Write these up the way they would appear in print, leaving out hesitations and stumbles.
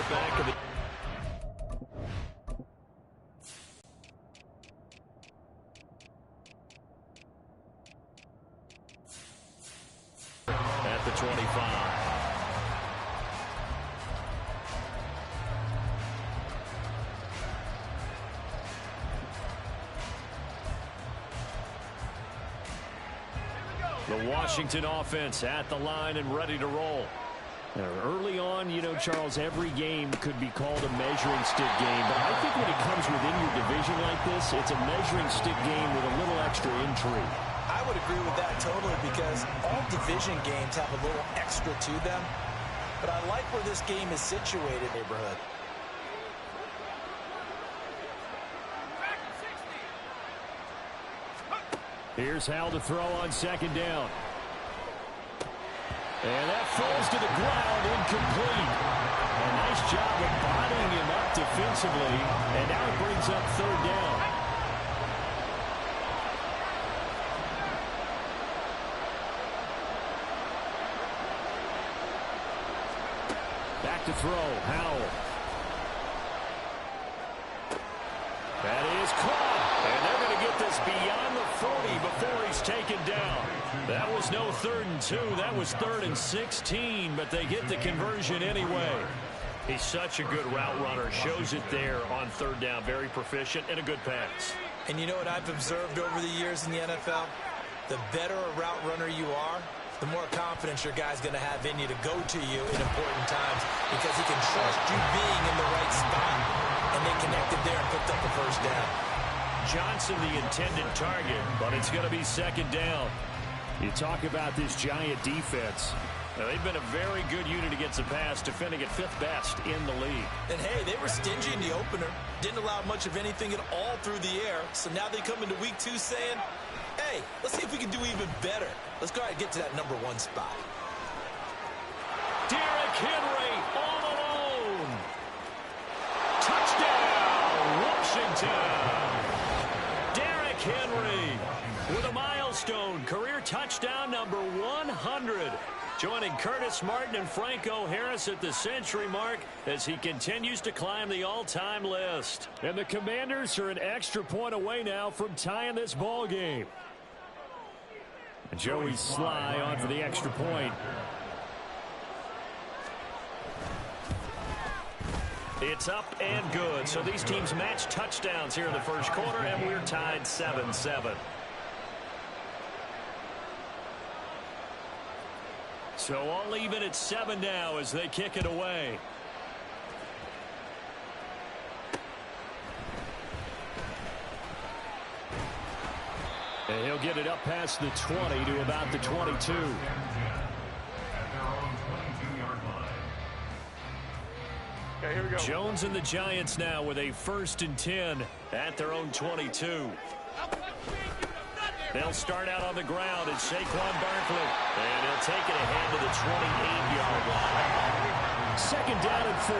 back of the... At the 25. The Washington offense at the line and ready to roll. Early on, you know, Charles, every game could be called a measuring stick game. But I think when it comes within your division like this, it's a measuring stick game with a little extra intrigue. I would agree with that totally because all division games have a little extra to them. But I like where this game is situated, neighborhood. Here's Hal to throw on second down. And that falls to the ground, incomplete. A nice job of bodying him up defensively, and now it brings up third down. Back to throw, Howell. That is caught, and they're going to get this beyond the 40 before he's taken down. That was no 3rd and 2. That was 3rd and 16, but they get the conversion anyway. He's such a good route runner. Shows it there on 3rd down. Very proficient and a good pass. And you know what I've observed over the years in the NFL? The better a route runner you are, the more confidence your guy's going to have in you to go to you in important times because he can trust you being in the right spot. And they connected there and picked up the first down. Johnson the intended target, but it's going to be second down. You talk about this Giant defense. Now, they've been a very good unit against the pass, defending at 5th best in the league. And, hey, they were stingy in the opener. Didn't allow much of anything at all through the air. So now they come into week 2 saying, hey, let's see if we can do even better. Let's go ahead and get to that number 1 spot. Derrick Henry all alone. Touchdown, Washington. Derrick Henry with a milestone career touchdown number 100. Joining Curtis Martin and Franco Harris at the century mark as he continues to climb the all-time list. And the Commanders are an extra point away now from tying this ball game. And Joey Sly on for the extra point. It's up and good. So these teams match touchdowns here in the first quarter, and we're tied 7-7. So all even at 7 now as they kick it away. And he'll get it up past the 20 to about the 22. Okay, here we go. Jones and the Giants now with a 1st and 10 at their own 22. They'll start out on the ground at Saquon Barkley. And he'll take it ahead to the 28-yard line. Second down and 4.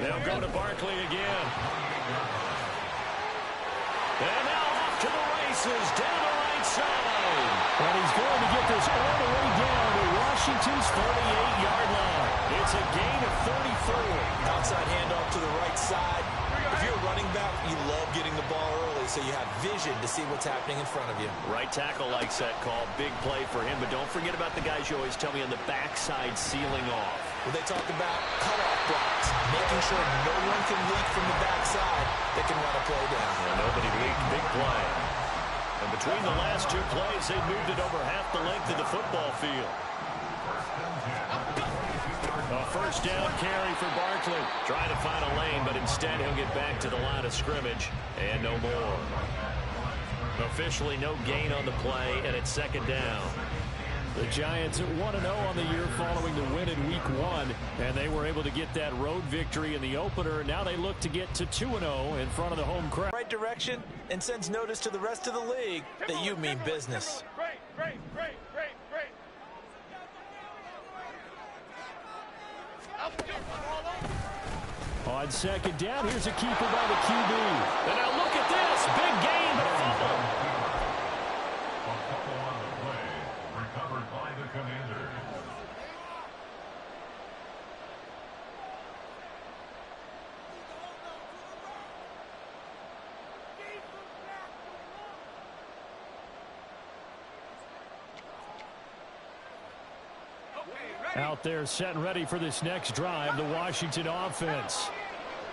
They'll go to Barkley again. And now off to the races down the right side. And he's going to get this all the way down to Washington's 38-yard line. It's a gain of 34. Outside handoff to the right side. If you're a running back, you love getting the ball early so you have vision to see what's happening in front of you. Right tackle likes that call. Big play for him. But don't forget about the guys you always tell me on the backside sealing off. When they talk about cutoff blocks, making sure no one can leak from the backside that can run a play down. And nobody leaked. Big play. And between the last 2 plays, they moved it over half the length of the football field. A first down carry for Barkley. Trying to find a lane, but instead he'll get back to the line of scrimmage. And no more. Officially no gain on the play, and it's second down. The Giants at 1-0 on the year following the win in Week 1, and they were able to get that road victory in the opener. Now they look to get to 2-0 in front of the home crowd. Right direction and sends notice to the rest of the league that you mean business. Great. On second down, here's a keeper by the QB. And now look at this. Big gain, but a fumble. Out there set and ready for this next drive, the Washington offense.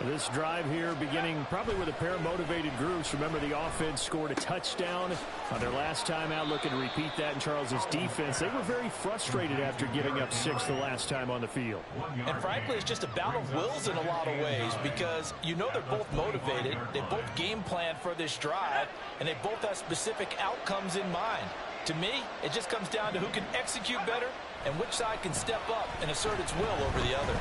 This drive here beginning probably with a pair of motivated groups. Remember, the offense scored a touchdown on their last time out. Looking to repeat that in Charles's defense. They were very frustrated after giving up 6 the last time on the field. And frankly, it's just a battle of wills in a lot of ways because you know they're both motivated. They both game plan for this drive, and they both have specific outcomes in mind. To me, it just comes down to who can execute better and which side can step up and assert its will over the other.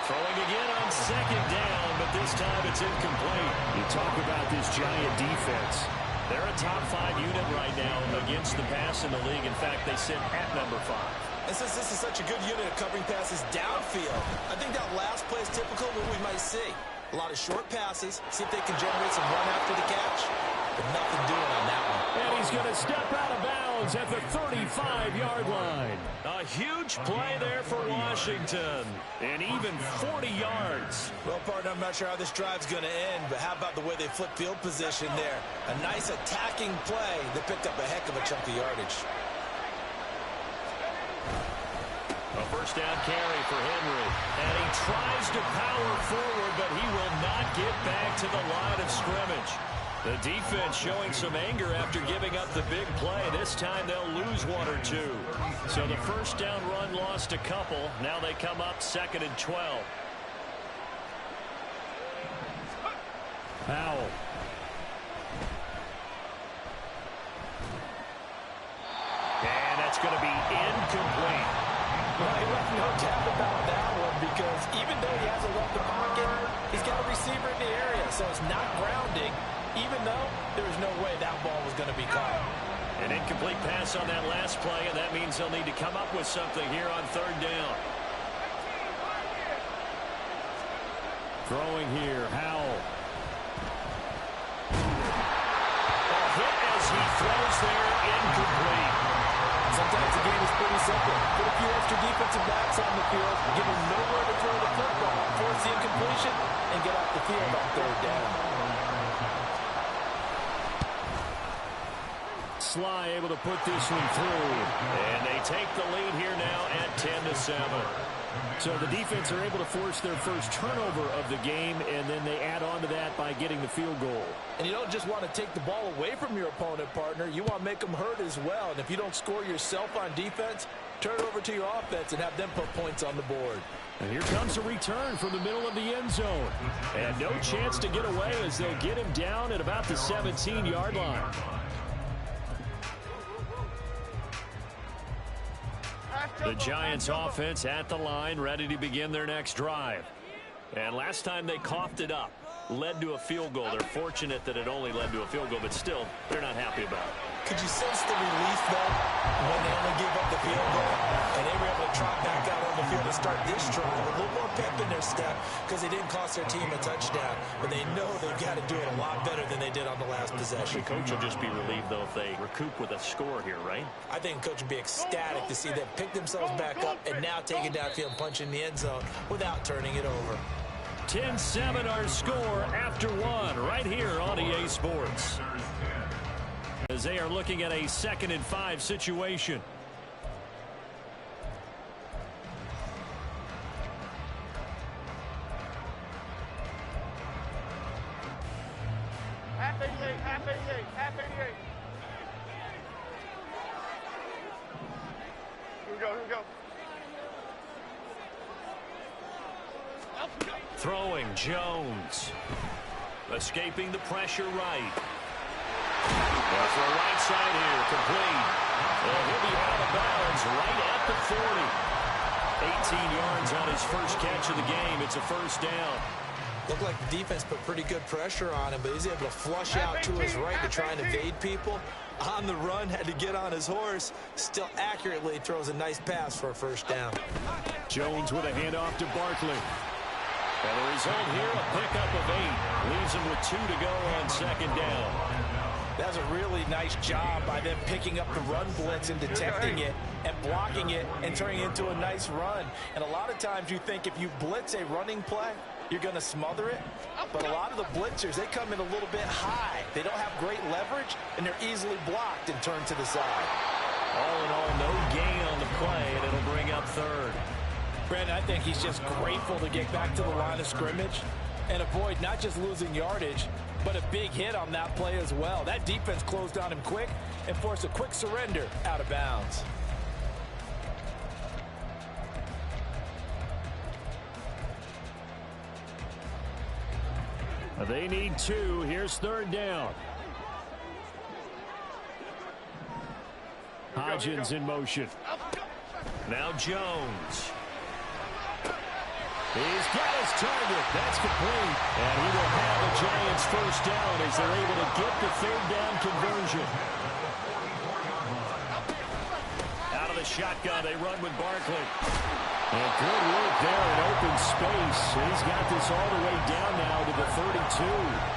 Throwing again on second down, but this time it's incomplete. You talk about this Giant defense. They're a top 5 unit right now against the pass in the league. In fact, they sit at number 5. And since this is such a good unit of covering passes downfield, I think that last play is typical of what we might see. A lot of short passes, see if they can generate some run after the catch, but nothing doing on that one. And he's going to step out of bounds at the 35-yard line. A huge play there for Washington, and even 40 yards. Well, partner, I'm not sure how this drive's going to end, but how about the way they flip field position there? A nice attacking play that picked up a heck of a chunk of yardage. A first down carry for Henry, and he tries to power forward, but he will not get back to the line of scrimmage. The defense showing some anger after giving up the big play. This time they'll lose 1 or 2. So the first down run lost a couple. Now they come up 2nd and 12. Powell. And that's going to be incomplete. Well, he left no doubt about that one because even though he hasn't left the pocket, he's got a receiver in the area, so it's not grounding, even though there's no way that ball was going to be caught. An incomplete pass on that last play, and that means they'll need to come up with something here on 3rd down. Throwing here, Howell. A hit as he throws there, incomplete. Sometimes the game is pretty simple. Put a few extra defensive backs on the field, give them nowhere to throw the football, force the incompletion, and get off the field on 3rd down. Sly able to put this one through. And they take the lead here now at 10-7. So the defense are able to force their first turnover of the game, and then they add on to that by getting the field goal. And you don't just want to take the ball away from your opponent, partner. You want to make them hurt as well. And if you don't score yourself on defense, turn it over to your offense and have them put points on the board. And here comes a return from the middle of the end zone. And no chance to get away as they'll get him down at about the 17-yard line. The Giants offense at the line, ready to begin their next drive. And last time they coughed it up, led to a field goal. They're fortunate that it only led to a field goal, but still, they're not happy about it. Could you sense the relief, though, when they only gave up the field goal and they were able to trot back out on the field to start this drive with a little more pep in their step because they didn't cost their team a touchdown, but they know they've got to do it a lot better than they did on the last possession. The coach will just be relieved, though, if they recoup with a score here, right? I think the coach would be ecstatic to see them pick themselves back up and now take it downfield and punch in the end zone without turning it over. 10-7 our score after 1 right here on EA Sports. As they are looking at a 2nd and 5 situation. Half 88, half 88, half 88. Here we go, here we go. Throwing Jones. Escaping the pressure right. Well, for a right side here, complete. And he'll be out of bounds right at the 40. 18 yards on his first catch of the game. It's a first down. Looked like the defense put pretty good pressure on him, but he's able to flush out to his right to try and evade people. On the run, had to get on his horse. Still accurately throws a nice pass for a first down. Jones with a handoff to Barkley. And the result here, a pickup of 8. Leaves him with 2 to go on second down. That's a really nice job by them picking up the run blitz and detecting it and blocking it and turning it into a nice run. And a lot of times you think if you blitz a running play, you're going to smother it. But a lot of the blitzers, they come in a little bit high. They don't have great leverage, and they're easily blocked and turned to the side. All in all, no gain on the play, and it'll bring up third. Brandon, I think he's just grateful to get back to the line of scrimmage and avoid not just losing yardage, but a big hit on that play as well. That defense closed on him quick and forced a quick surrender out of bounds. They need 2. Here's third down. Hodgins in motion. Now Jones. He's got his target. That's complete. And he will have the Giants first down as they're able to get the third down conversion. Out of the shotgun, they run with Barkley. And good work there in open space. He's got this all the way down now to the 32.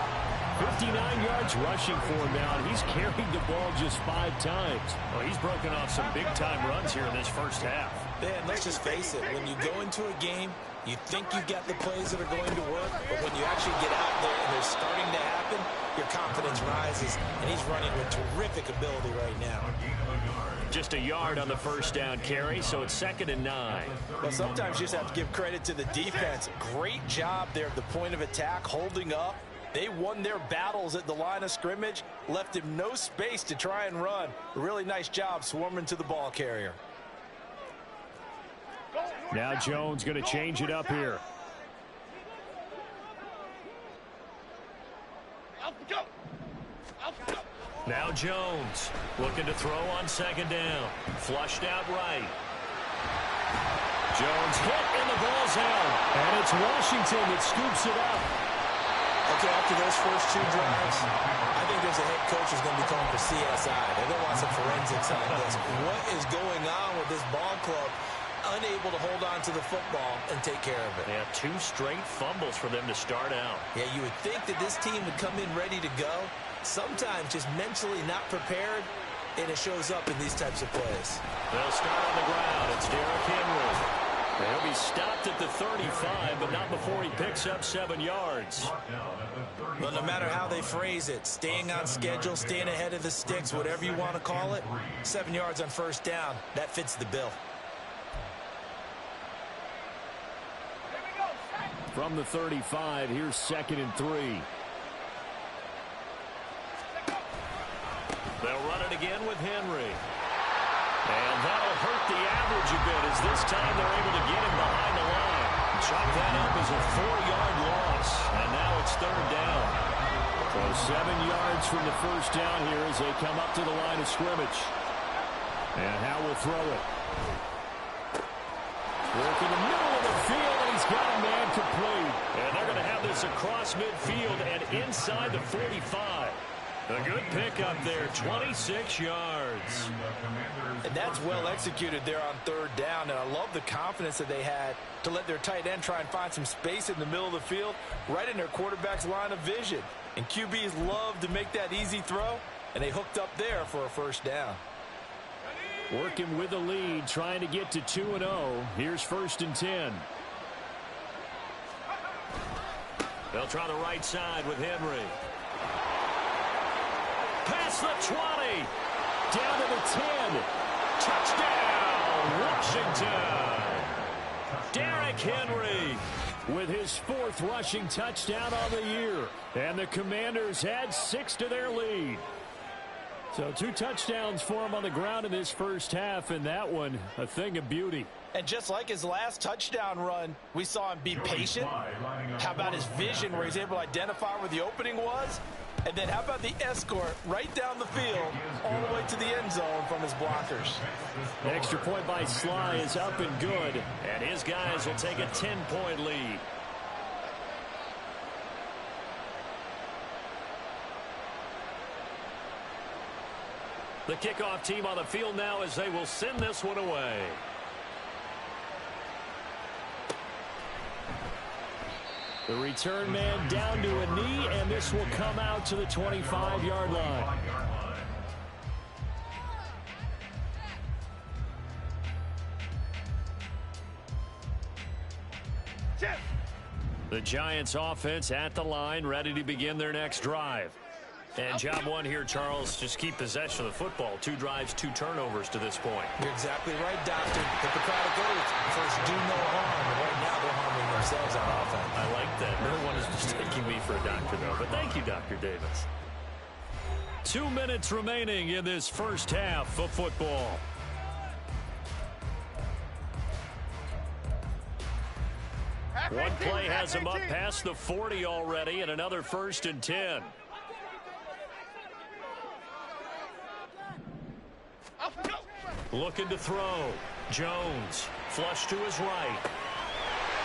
59 yards rushing for him now, and he's carried the ball just 5 times. Well, he's broken off some big-time runs here in this first half. Man, let's just face it. When you go into a game, you think you've got the plays that are going to work, but when you actually get out there and they're starting to happen, your confidence rises, and he's running with terrific ability right now. Just a yard on the first down carry, so it's 2nd and 9. Well, sometimes you just have to give credit to the defense. Great job there at the point of attack, holding up. They won their battles at the line of scrimmage, left him no space to try and run. A really nice job swarming to the ball carrier. Now Jones going to change it up here. Now Jones looking to throw on 2nd down. Flushed out right. Jones hit and the ball's out. And it's Washington that scoops it up. Okay, after those first 2 drives, I think there's a head coach who's going to be calling for CSI. They're going to want some forensics on this. What is going on with this ball club? Unable to hold on to the football and take care of it. They have 2 straight fumbles for them to start out. Yeah, you would think that this team would come in ready to go. Sometimes just mentally not prepared, and it shows up in these types of plays. They'll start on the ground. It's Derrick Henry. He'll be stopped at the 35, but not before he picks up 7 yards. Well, no matter how they phrase it, staying on schedule, staying ahead of the sticks, whatever you want to call it, 7 yards on first down, that fits the bill. From the 35, here's 2nd and 3. They'll run it again with Henry. And that'll hurt the average a bit as this time they're able to get him behind the line. Chalk that up as a 4-yard loss. And now it's 3rd down. So 7 yards from the first down here as they come up to the line of scrimmage. And Howe will throw it. Work in the middle of the field, and he's got a man complete. And they're going to have this across midfield and inside the 45. A good pick up there, 26 yards. And that's well executed there on 3rd down. And I love the confidence that they had to let their tight end try and find some space in the middle of the field, right in their quarterback's line of vision. And QBs love to make that easy throw, and they hooked up there for a first down. Working with the lead, trying to get to 2-0. Here's 1st and 10. They'll try the right side with Henry. Past the 20. Down to the 10. Touchdown, Washington. Derrick Henry with his 4th rushing touchdown on the year. And the Commanders add 6 to their lead. So 2 touchdowns for him on the ground in this first half, and that one a thing of beauty. And just like his last touchdown run, we saw him be patient. How about his vision where he's able to identify where the opening was? And then how about the escort right down the field all the way to the end zone from his blockers? The extra point by Sly is up and good, and his guys will take a 10-point lead. The kickoff team on the field now as they will send this one away. The return man down to a knee, and this will come out to the 25-yard line. The Giants offense at the line, ready to begin their next drive. And job one here, Charles, just keep possession of the football. 2 drives, 2 turnovers to this point. You're exactly right, Doctor. Hippocratic oath. First, do no harm. And right now, they're harming themselves on offense. I like that. No one is mistaking me for a doctor, though. But thank you, Dr. Davis. 2 minutes remaining in this first half of football. One play has him up past the 40 already, and another 1st and 10. Looking to throw. Jones, flush to his right.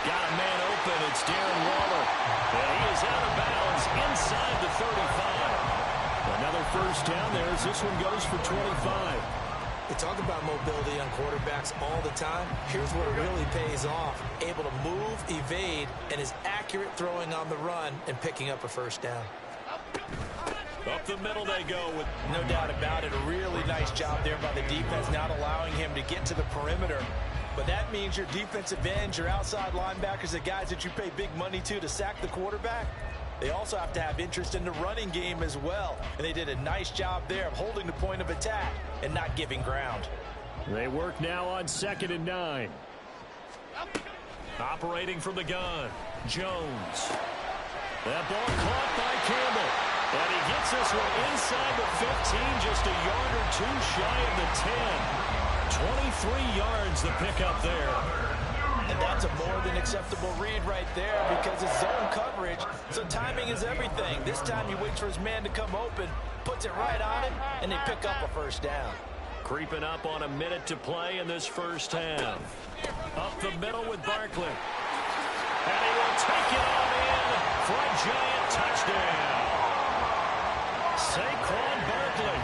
Got a man open. It's Darren Waller. And he is out of bounds inside the 35. Another 1st down there as this one goes for 25. They talk about mobility on quarterbacks all the time. Here's where it really pays off. Able to move, evade, and is accurate throwing on the run and picking up a 1st down. Up the middle they go. With no doubt about it. A really nice job there by the defense, not allowing him to get to the perimeter. But that means your defensive ends, your outside linebackers, the guys that you pay big money to sack the quarterback, they also have to have interest in the running game as well. And they did a nice job there of holding the point of attack and not giving ground. They work now on 2nd and 9. Operating from the gun, Jones. That ball caught by Campbell. And he gets this one inside the 15, just a yard or 2 shy of the 10. 23 yards the pickup there. And that's a more than acceptable read right there because it's zone coverage, so timing is everything. This time he waits for his man to come open, puts it right on him, and they pick up a 1st down. Creeping up on a minute to play in this first half. Up the middle with Barkley. And he will take it on in for a Giant touchdown. Saquon Barkley,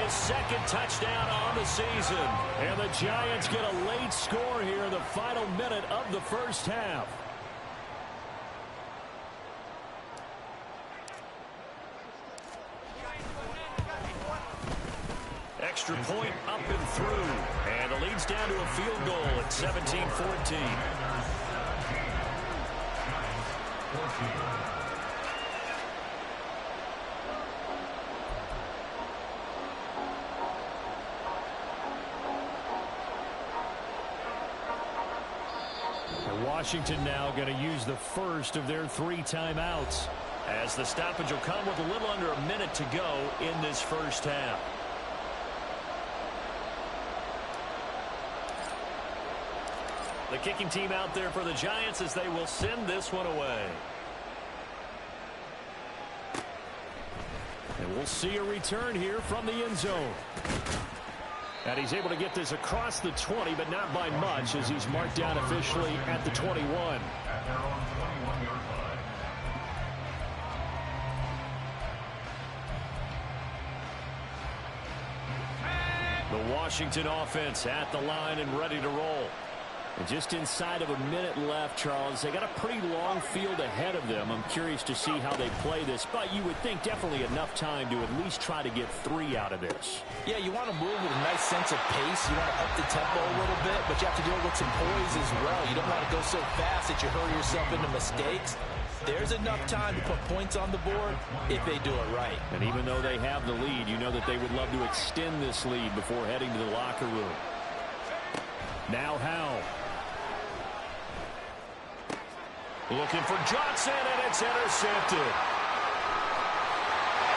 his 2nd touchdown on the season. And the Giants get a late score here in the final minute of the first half. Extra point up and through. And the lead's down to a field goal at 17-14. Washington now going to use the first of their 3 timeouts, as the stoppage will come with a little under a minute to go in this first half. The kicking team out there for the Giants as they will send this one away. And we'll see a return here from the end zone. And he's able to get this across the 20, but not by much, as he's marked down officially at the 21. The Washington offense at the line and ready to roll. And just inside of a minute left, Charles. They got a pretty long field ahead of them. I'm curious to see how they play this, but you would think definitely enough time to at least try to get 3 out of this. Yeah, you want to move with a nice sense of pace. You want to up the tempo a little bit, but you have to do it with some poise as well. You don't want to go so fast that you hurry yourself into mistakes. There's enough time to put points on the board if they do it right. And even though they have the lead, you know that they would love to extend this lead before heading to the locker room. Now Howell. Looking for Johnson, and it's intercepted.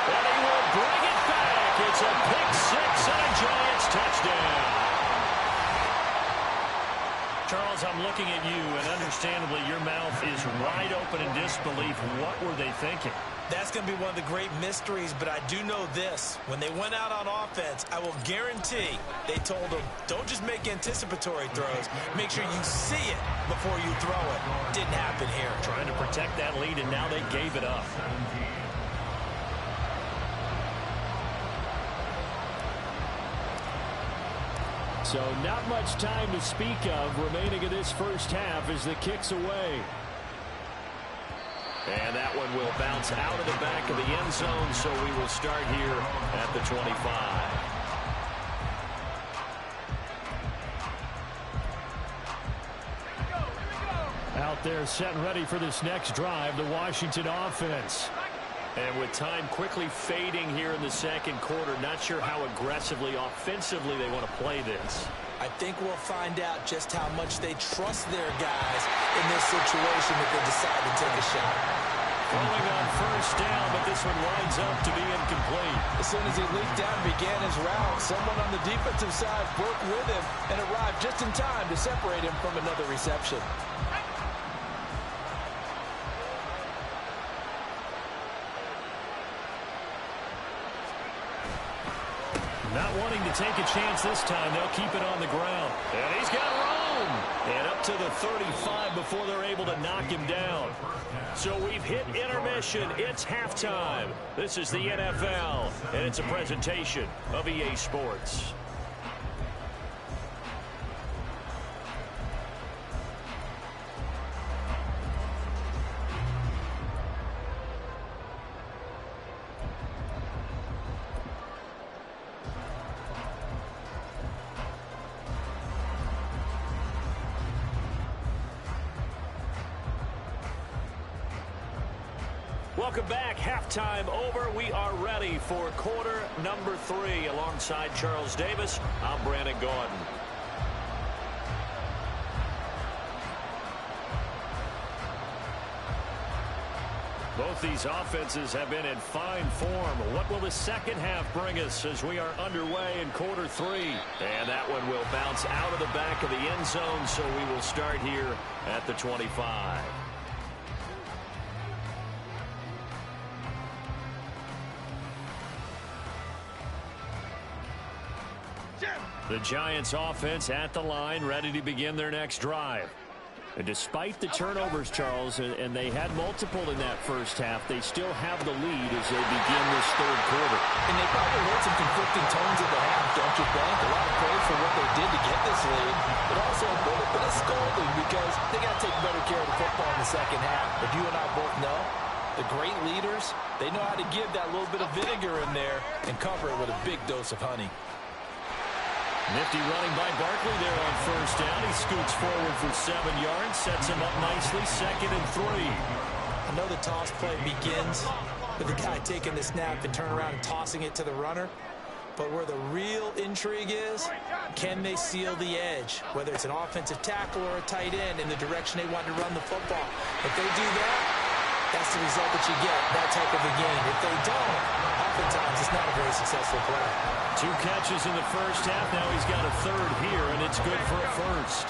And he will bring it back. It's a pick 6 and a Giants touchdown. Charles, I'm looking at you, and understandably your mouth is wide open in disbelief. What were they thinking? That's going to be one of the great mysteries, but I do know this. When they went out on offense, I will guarantee they told them, don't just make anticipatory throws. Make sure you see it before you throw it. Didn't happen here. Trying to protect that lead, and now they gave it up. So not much time to speak of remaining in this first half as the kick's away. And that one will bounce out of the back of the end zone, so we will start here at the 25. Out there set and ready for this next drive, the Washington offense. And with time quickly fading here in the second quarter, not sure how aggressively, offensively they want to play this. I think we'll find out just how much they trust their guys in this situation if they decide to take a shot. Throwing on first down, but this one winds up to be incomplete. As soon as he leaped down and began his route, someone on the defensive side broke with him and arrived just in time to separate him from another reception. Not wanting to take a chance this time, they'll keep it on the ground. And he's got room. And up to the 35 before they're able to knock him down. So we've hit intermission. It's halftime. This is the NFL, and it's a presentation of EA Sports. Welcome back. Halftime over. We are ready for quarter number 3. Alongside Charles Davis, I'm Brandon Gaudin. Both these offenses have been in fine form. What will the second half bring us as we are underway in quarter 3? And that one will bounce out of the back of the end zone, so we will start here at the 25. The Giants offense at the line, ready to begin their next drive. And despite the turnovers, Charles, and they had multiple in that first half, they still have the lead as they begin this third quarter. And they probably heard some conflicting tones in the half, don't you think? A lot of praise for what they did to get this lead, but also a little bit of scolding because they got to take better care of the football in the second half. But you and I both know the great leaders, they know how to give that little bit of vinegar in there and cover it with a big dose of honey. Nifty running by Barkley there on first down. He scoots forward for 7 yards, sets him up nicely, 2nd and 3. I know the toss play begins with the guy taking the snap and turn around and tossing it to the runner. But where the real intrigue is, can they seal the edge, whether it's an offensive tackle or a tight end in the direction they want to run the football. If they do that, that's the result that you get, that type of a game. If they don't, oftentimes it's not a very successful play. 2 catches in the first half. Now he's got a third here, and it's good for a first.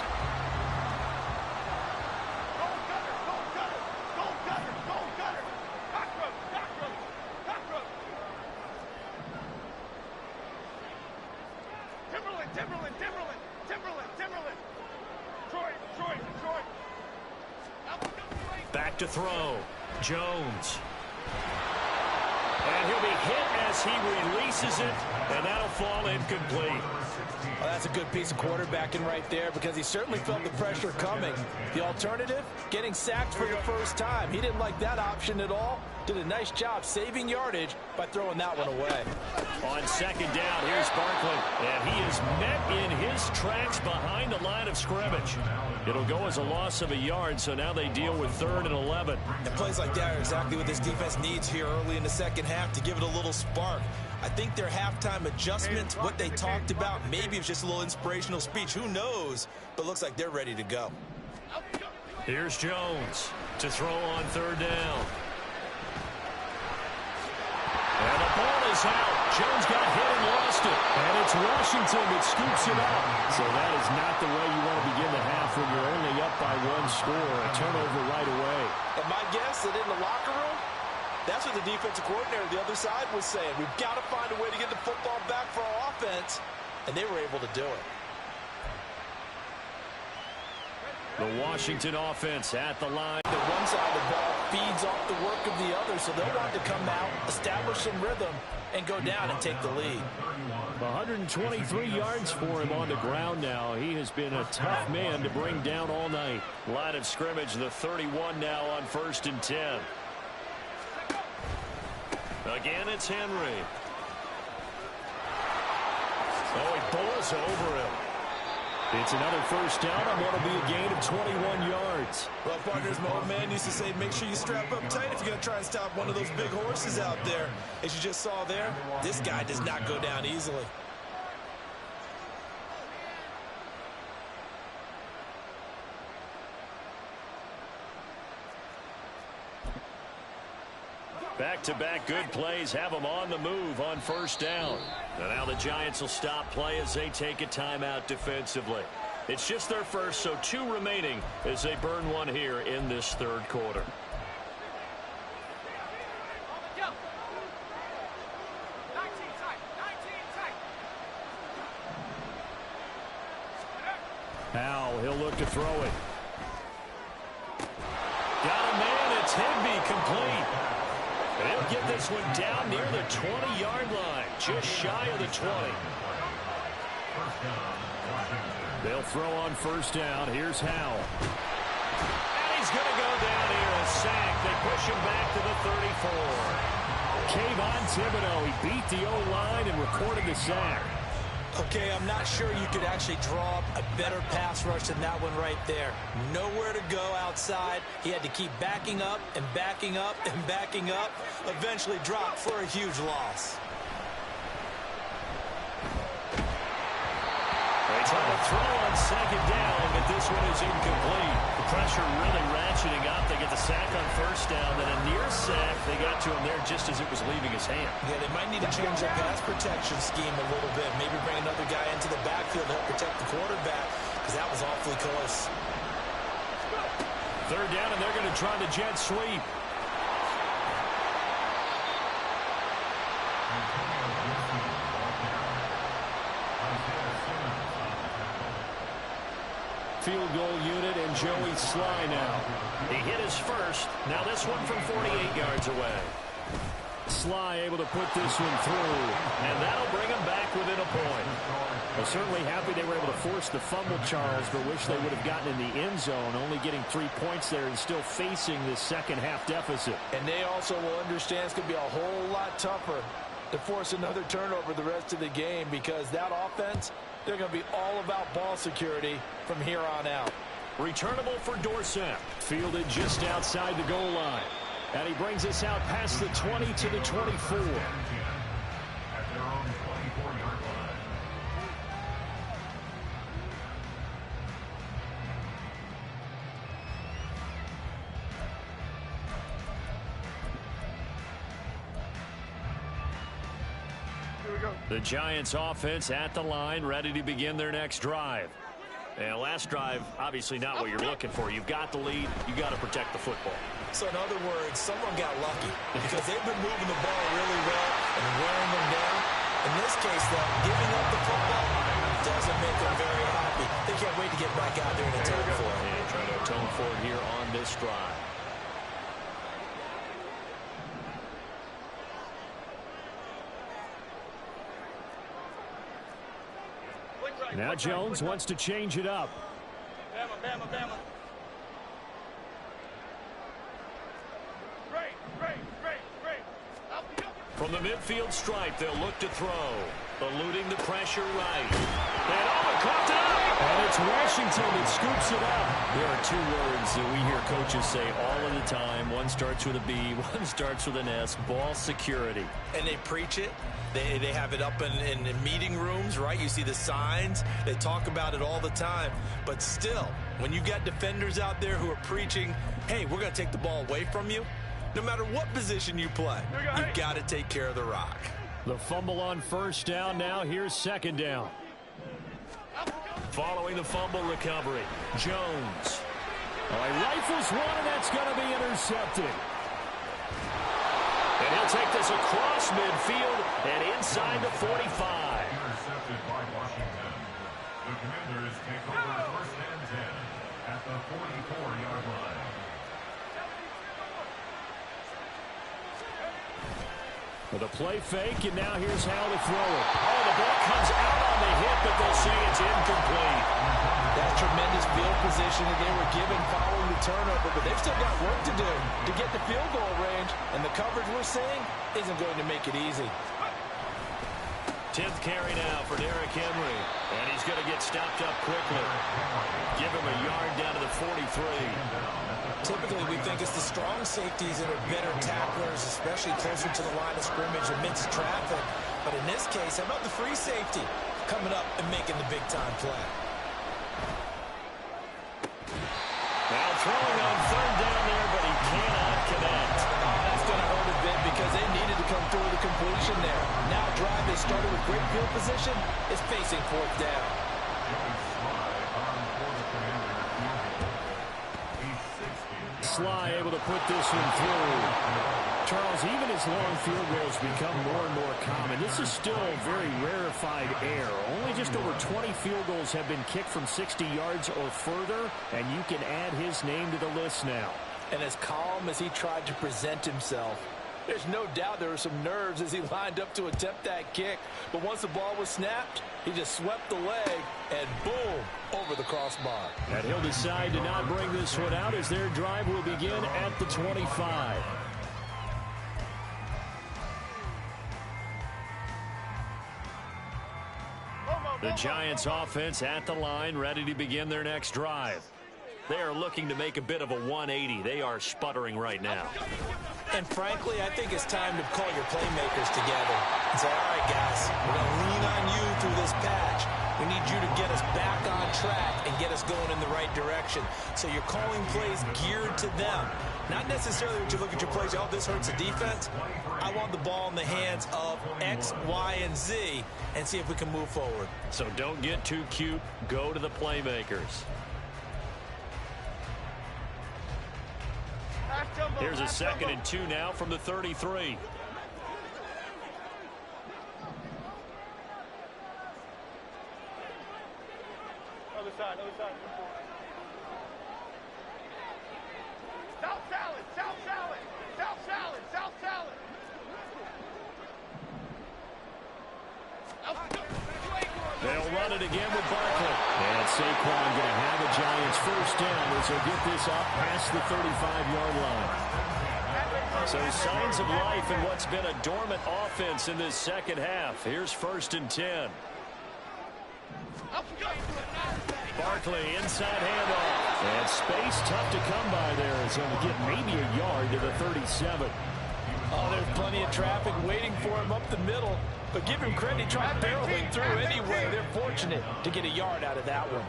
Back to throw. Jones. And he'll be hit as he releases it, and that'll fall incomplete. Well, that's a good piece of quarterbacking right there because he certainly felt the pressure coming. The alternative, getting sacked for the first time. He didn't like that option at all. Did a nice job saving yardage by throwing that one away. On second down, here's Barkley, and he is met in his tracks behind the line of scrimmage. It'll go as a loss of a yard, so now they deal with 3rd and 11. And plays like that are exactly what this defense needs here early in the second half to give it a little spark. I think their halftime adjustments, what they talked about, maybe it's just a little inspirational speech. Who knows? But looks like they're ready to go. Here's Jones to throw on 3rd down. And the ball is out. Jones got hit and lost it. And it's Washington that scoops it up. So that is not the way you want to begin the half when you're only up by 1 score. A turnover right away. And my guess that in the locker room, that's what the defensive coordinator on the other side was saying. We've got to find a way to get the football back for our offense. And they were able to do it. The Washington offense at the line. The one side of the ball feeds off the work of the other, so they'll want to come out, establish some rhythm, and go down and take the lead. 123 yards for him on the ground now. He has been a tough man to bring down all night. Line of scrimmage, the 31 now on 1st and 10. Again, it's Henry. Oh, he bowls over him. It's another first down on what will be a gain of 21 yards. Well, partners, my old man used to say, make sure you strap up tight if you're going to try and stop one of those big horses out there. As you just saw there, this guy does not go down easily. Back-to-back good plays have them on the move on first down. And now the Giants will stop play as they take a timeout defensively. It's just their first, so 2 remaining as they burn one here in this third quarter. Powell, he'll look to throw it. Got a man, it's Higbee, complete. And he'll get this one down near the 20-yard line, just shy of the 20. They'll throw on first down. Here's Howell. And he's going to go down here, a sack. They push him back to the 34. Kayvon Thibodeaux, he beat the O-line and recorded the sack. Okay, I'm not sure you could actually draw up a better pass rush than that one right there. Nowhere to go outside. He had to keep backing up and backing up and backing up. Eventually dropped for a huge loss. They try to throw on second down, but this one is incomplete. The pressure really ratcheting up. They get the sack on first down, then a near sack. They got to him there just as it was leaving his hand. Yeah, they might need to change their pass protection scheme a little bit. Maybe bring another guy into the backfield to help protect the quarterback, because that was awfully close. Third down, and they're going to try the jet sweep. Field goal unit and Joey Sly now. He hit his first. Now this one from 48 yards away. Sly able to put this one through, and that'll bring him back within a point. Well, certainly happy they were able to force the fumble, Charles, but wish they would have gotten in the end zone, only getting 3 points there and still facing this second half deficit. And they also will understand it's going to be a whole lot tougher to force another turnover the rest of the game, because that offense, they're going to be all about ball security from here on out. Returnable for Dorsett. Fielded just outside the goal line. And he brings us out past the 20 to the 24. The Giants offense at the line, ready to begin their next drive. And last drive, obviously not what you're looking for. You've got the lead. You've got to protect the football. So in other words, someone got lucky because they've been moving the ball really well and wearing them down. In this case, though, giving up the football doesn't make them very happy. They can't wait to get back out there and atone for it. And trying to atone for it here on this drive. Now Jones wants to change it up. Bama, Bama, Bama. Great. From the midfield stripe, they'll look to throw. Eluding the pressure right. And caught it up. And it's Washington that scoops it up. There are 2 words that we hear coaches say all of the time. One starts with a B, one starts with an S. Ball security. And they preach it. They have it up in meeting rooms, right? You see the signs. They talk about it all the time. But still, when you got defenders out there who are preaching, hey, we're going to take the ball away from you, no matter what position you play, you've got to take care of the rock. The fumble on first down. Now here's second down. Following the fumble recovery, Jones. He rifles one, and that's going to be intercepted. And he'll take this across midfield and inside the 45. Intercepted by Washington. The Commanders take over first and 10 at the 44-yard line. With a play fake, and now here's how to throw it. Oh, the ball comes out on the hit, but they'll say it's incomplete. That tremendous field position that they were given following the turnover, but they've still got work to do to get the field goal range, and the coverage we're seeing isn't going to make it easy. 10th carry now for Derrick Henry. And he's going to get stopped up quickly. Give him a yard down to the 43. Typically, we think it's the strong safeties that are better tacklers, especially closer to the line of scrimmage amidst traffic. But in this case, how about the free safety coming up and making the big-time play? Now throwing on third down there, but he cannot connect. That's going to hurt a bit because they needed to come through the completion there. Now drive that started with great field position is facing fourth down. Sly able to put this one through. Charles, even as long field goals become more and more common, this is still very rarefied air. Only just over 20 field goals have been kicked from 60 yards or further, and you can add his name to the list now. And as calm as he tried to present himself, there's no doubt there were some nerves as he lined up to attempt that kick. But once the ball was snapped, he just swept the leg and boom, over the crossbar. And he'll decide to not bring this one out as their drive will begin at the 25. The Giants offense at the line, ready to begin their next drive. They are looking to make a bit of a 180. They are sputtering right now. And frankly, I think it's time to call your playmakers together and say, all right, guys, we're going to lean on you through this patch. We need you to get us back on track and get us going in the right direction. So you're calling plays geared to them. Not necessarily when you look at your plays, oh, this hurts the defense. I want the ball in the hands of X, Y, and Z and see if we can move forward. So don't get too cute. Go to the playmakers. Here's a 2nd and 2 now from the 33. Other side, other side. South salad, south salad, south salad, south salad. They'll run it again with Barkley. And Saquon going to have a Giants first down as he'll get this up past the 35-yard line. So signs of life in what's been a dormant offense in this second half. Here's 1st and 10. Barkley inside handoff. And space tough to come by there as he'll get maybe a yard to the 37. Oh, there's plenty of traffic waiting for him up the middle. But give him credit, he tried barreling through anyway. They're fortunate to get a yard out of that one.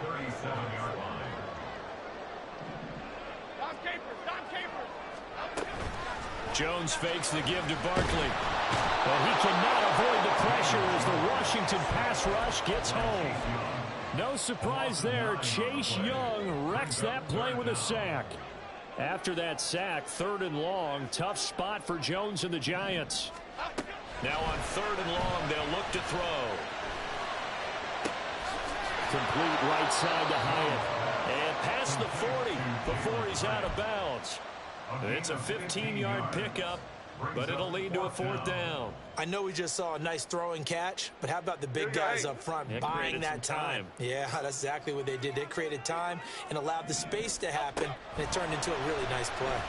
Tom Capers, Tom Capers. Jones fakes the give to Barkley. But he cannot avoid the pressure as the Washington pass rush gets home. No surprise there. Chase Young wrecks that play with a sack. After that sack, 3rd and long, tough spot for Jones and the Giants. Now on 3rd and long, they'll look to throw. Complete right side to Hyatt. And past the 40 before he's out of bounds. It's a 15-yard pickup, but it'll lead to a 4th down. I know we just saw a nice throwing catch, but how about the big guys up front buying that time? Yeah, that's exactly what they did. They created time and allowed the space to happen, and it turned into a really nice play.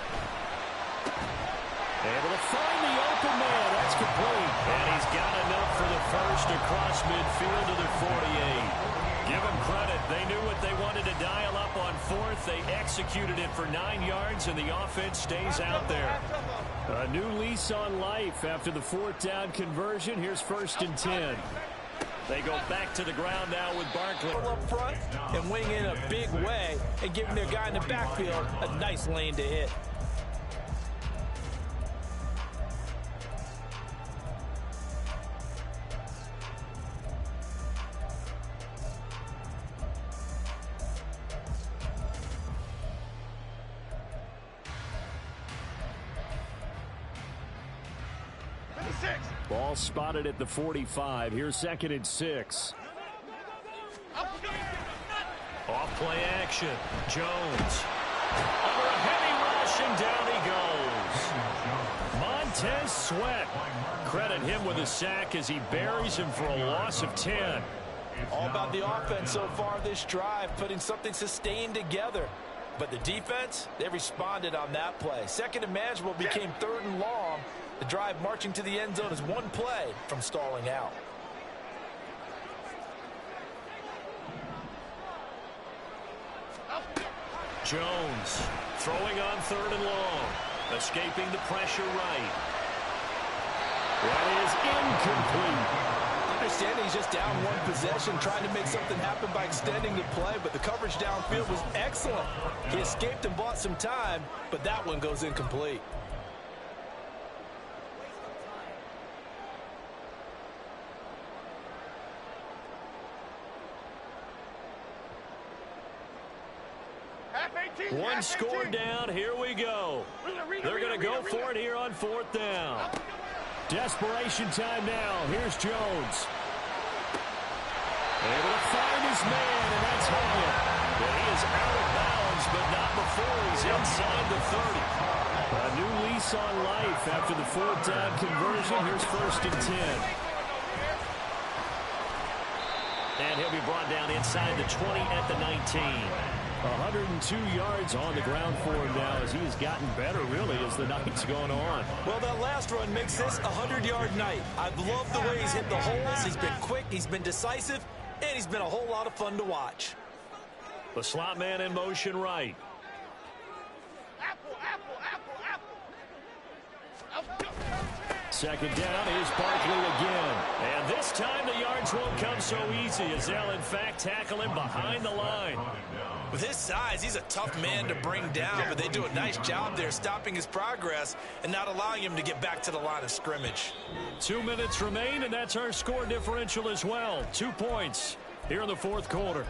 Able to find the open man. That's complete. And he's got enough for the first across midfield to the 48. Give them credit. They knew what they wanted to dial up on 4th. They executed it for 9 yards, and the offense stays out there. A new lease on life after the 4th down conversion. Here's 1st and 10. They go back to the ground now with Barkley. Up front and wing in a big way and giving their guy in the backfield a nice lane to hit. Ball spotted at the 45. Here's 2nd and 6. Off play action. Jones. Under a heavy rush, and down he goes. Montez Sweat. Credit him with a sack as he buries him for a loss of 10. All about the offense so far this drive, putting something sustained together. But the defense, they responded on that play. 2nd and manageable became 3rd and long. The drive marching to the end zone is one play from stalling out. Jones throwing on 3rd and long. Escaping the pressure right. That is incomplete. Understanding he's just down one possession, trying to make something happen by extending the play, but the coverage downfield was excellent. He escaped and bought some time, but that one goes incomplete. One score down. Here we go. They're going to go for it here on 4th down. Desperation time now. Here's Jones. Able to find his man, and that's Hyatt. But he is out of bounds, but not before he's inside the 30. A new lease on life after the 4th down conversion. Here's 1st and 10. And he'll be brought down inside the 20 at the 19. 102 yards on the ground for him now as he's gotten better, really, as the night's gone on. Well, that last run makes this a 100-yard night. I've loved the way he's hit the holes. He's been quick, he's been decisive, and he's been a whole lot of fun to watch. The slot man in motion right. Second down is Barkley again. And this time the yards won't come so easy as they'll, in fact, tackle him behind the line. With his size, he's a tough man to bring down, but they do a nice job there stopping his progress and not allowing him to get back to the line of scrimmage. 2 minutes remain, and that's our score differential as well. 2 points here in the 4th quarter.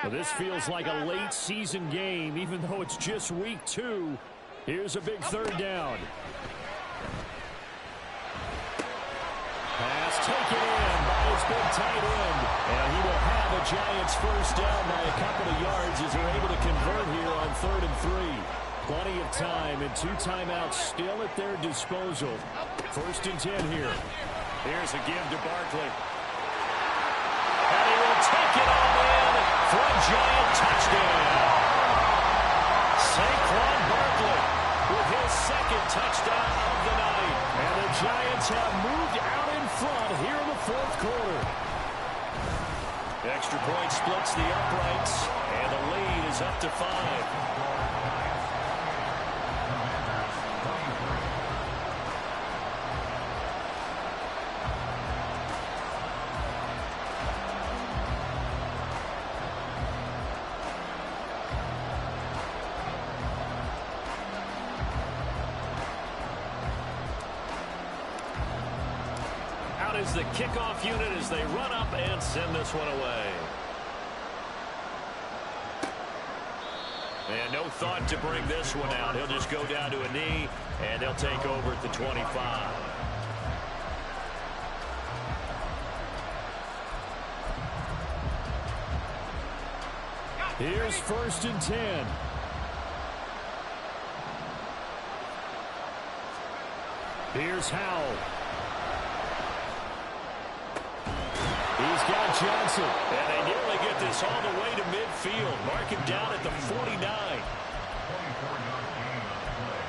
Well, this feels like a late season game, even though it's just week 2. Here's a big 3rd down. Pass taken in by his big tight end. And he will have a Giants 1st down by a couple of yards as they're able to convert here on 3rd and 3. Plenty of time and 2 timeouts still at their disposal. 1st and 10 here. Here's a give to Barkley. And he will take it all in for a Giant touchdown. Saquon Barkley with his 2nd touchdown of the night. And the Giants have moved out in front here in the 4th quarter. Extra point splits the uprights, and the lead is up to 5. Is the kickoff unit as they run up and send this one away. And no thought to bring this one out. He'll just go down to a knee, and they'll take over at the 25. Here's 1st and 10. Here's Howell. He's got Johnson. And they nearly get this all the way to midfield. Mark him down at the 49. 24-yard gain on the play.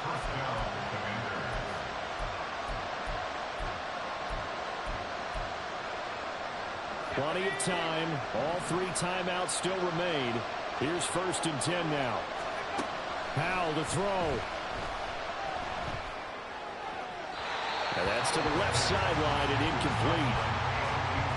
1st down, Commanders. Plenty of time. All 3 timeouts still remain. Here's 1st and 10 now. Howell to throw. And that's to the left sideline and incomplete.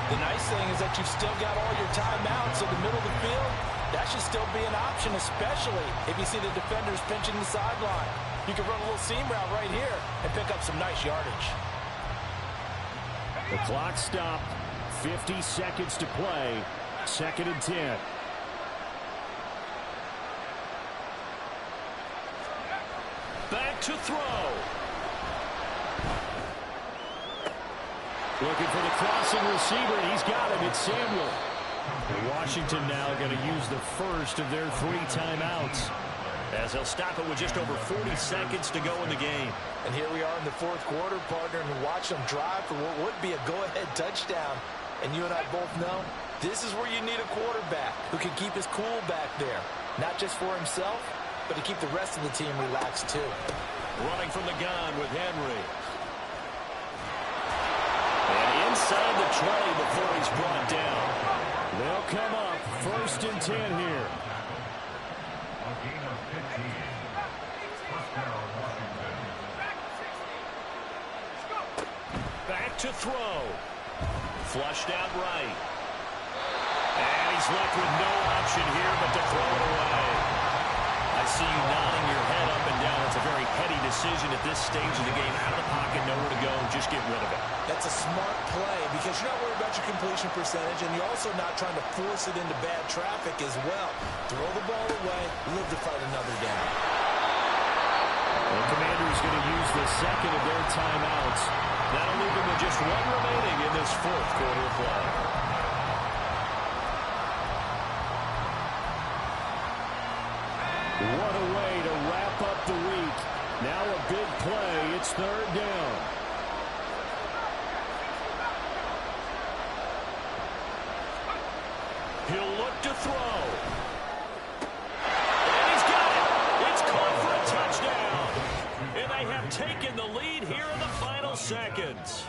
The nice thing is that you've still got all your timeouts, so the middle of the field, that should still be an option, especially if you see the defenders pinching the sideline. You can run a little seam route right here and pick up some nice yardage. The clock stopped. 50 seconds to play. 2nd and 10. Back to throw. Looking for the crossing receiver. He's got him. It's Samuel. Washington now going to use the first of their 3 timeouts, as they'll stop it with just over 40 seconds to go in the game. And here we are in the 4th quarter, partner, and watch them drive for what would be a go-ahead touchdown. And you and I both know this is where you need a quarterback who can keep his cool back there, not just for himself, but to keep the rest of the team relaxed too. Running from the gun with Henry. And inside the 20 before he's brought down. They'll come up 1st and 10 here. A gain of 15. First down, Washington. Back to throw. Flushed out right. And he's left with no option here but to throw it away. I see you nodding your head up and down. It's a very heady decision at this stage of the game. Out of the pocket, nowhere to go. Just get rid of it. That's a smart play because you're not worried about your completion percentage, and you're also not trying to force it into bad traffic as well. Throw the ball away, live to fight another down. The Commanders going to use the second of their timeouts. That'll leave them with just one remaining in this 4th quarter of play. What a way to wrap up the week. Now a big play. It's 3rd down. He'll look to throw. And he's got it. It's caught for a touchdown. And they have taken the lead here in the final seconds.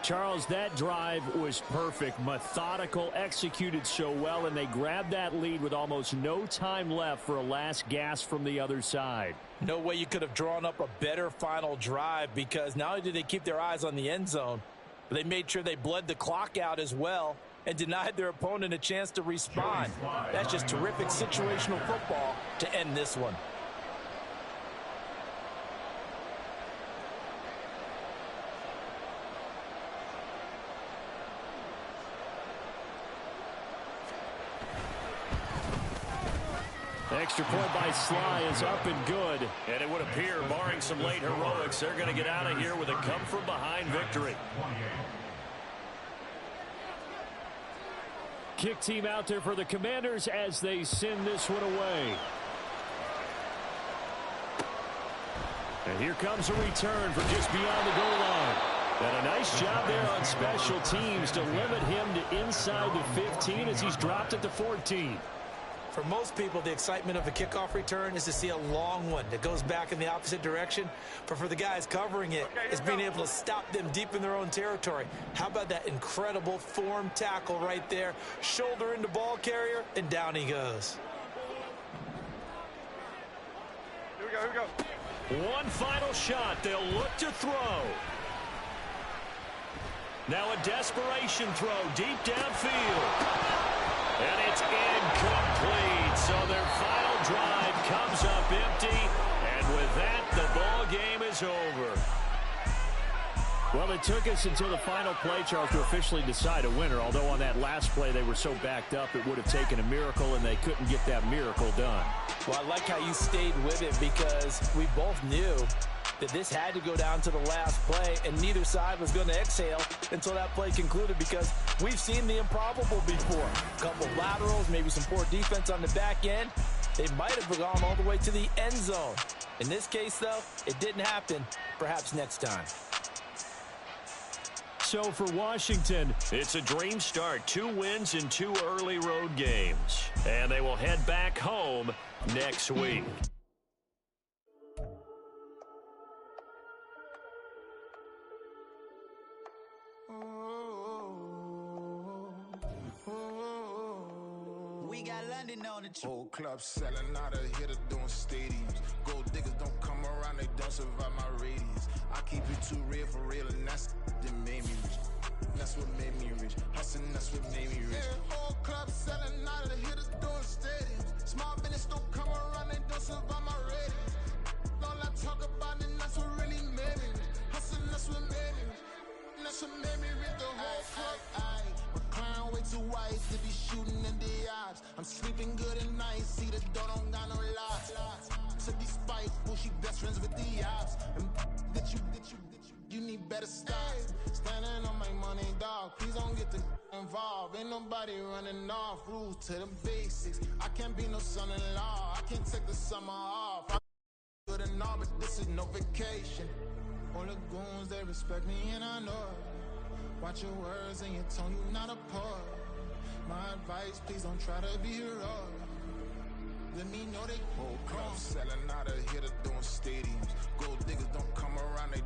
Charles, that drive was perfect, methodical, executed so well, and they grabbed that lead with almost no time left for a last gasp from the other side. No way you could have drawn up a better final drive, because not only did they keep their eyes on the end zone, but they made sure they bled the clock out as well and denied their opponent a chance to respond. That's just terrific situational football to end this one. Extra point by Sly is up and good. And it would appear, barring some late heroics, they're going to get out of here with a come-from-behind victory. Kick team out there for the Commanders as they send this one away. And here comes a return from just beyond the goal line. And a nice job there on special teams to limit him to inside the 15 as he's dropped at the 14. For most people, the excitement of a kickoff return is to see a long one that goes back in the opposite direction. But for the guys covering it, it's being able to stop them deep in their own territory. How about that incredible form tackle right there? Shoulder into ball carrier, and down he goes. Here we go. One final shot. They'll look to throw. Now a desperation throw deep downfield. And it's incomplete. So their final drive comes up empty. And with that, the ball game is over. Well, it took us until the final play, Charles, to officially decide a winner. Although on that last play they were so backed up, it would have taken a miracle, and they couldn't get that miracle done. Well, I like how you stayed with it, because we both knew that this had to go down to the last play, and neither side was going to exhale until that play concluded, because we've seen the improbable before. A couple of laterals, maybe some poor defense on the back end. They might have gone all the way to the end zone. In this case, though, it didn't happen. Perhaps next time. So for Washington, it's a dream start. 2 wins in 2 early road games. And they will head back home next week. We got London on the Whole club selling out of hitter doing stadiums. Gold diggers don't come around, they don't survive my radius. I keep it too real for real, and that's that made me rich. That's what made me rich. Hustling, that's what made me rich. Yeah, whole club selling out of hitters doing stadiums. Small business don't come around, they don't survive my radius. All I talk about, and that's what really made me rich. Hustling, that's what made me rich. And that's what made me rich. The whole club. My client way too wise to be shooting in the eyes. I'm sleeping good at night, see the door don't got no locks. To be spiteful, she best friends with the ops. And that you need better stop. Standing on my money, dog. Please don't get the involved. Ain't nobody running off. Rules to the basics. I can't be no son-in-law. I can't take the summer off. I'm good and all, but this is no vacation. All the goons, they respect me and I know it. Watch your words and your tone, you not a poet. My advice, please don't try to be heroic. Let me know they whole club selling out of hitter doing stadiums. Gold diggers don't come around, they